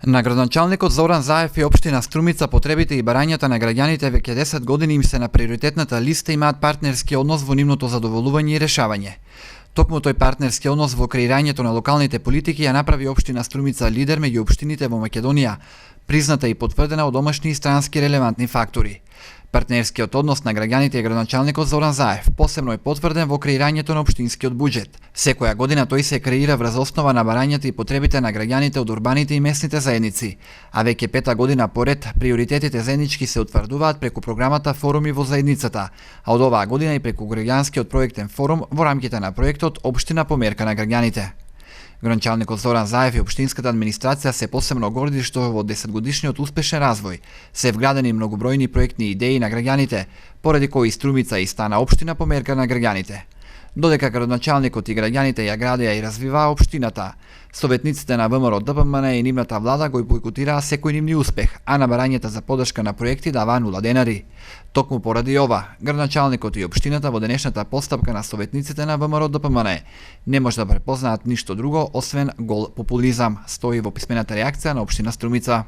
На градоначалникот Зоран Заев и општина Струмица потребите и барањата на граѓаните веќе 10 години им се на приоритетната листа и имаат партнерски однос во нивното задоволување и решавање. Токму тој партнерски однос во креирањето на локалните политики ја направи општина Струмица лидер меѓу општините во Македонија, призната и потврдена од домашни и странски релевантни фактори. Партнерскиот однос на граѓаните и градоначалникот Зоран Заев посебно е потврден во креирањето на општинскиот буџет. Секоја година тој се креира врз основа на барањата и потребите на граѓаните од урбаните и местните заедници, а веќе пета година поред приоритетите заеднички се утврдуваат преку програмата Форуми во заедницата, а од оваа година и преку граѓанскиот проектен форум во рамките на проектот Општина померка на граѓаните. Градоначалникот Зоран Заев и општинската администрација се посебно горди што во 10-годишниот успешен развој се вградени многобројни проектни идеи на граѓаните, поради кои Струмица и стана општина померка на граѓаните. Додека градоначалникот и граѓаните ја градеа и развиваа општината, советниците на ВМРО ДПМН и нивната влада го бойкотираа секој нивни успех, а на барањата за подршка на проекти даваа 0 денари. Токму поради ова, градоначалникот и општината во денешната постапка на советниците на ВМРО ДПМН не може да препознаат ништо друго освен гол популизам, стои во писмената реакција на општина Струмица.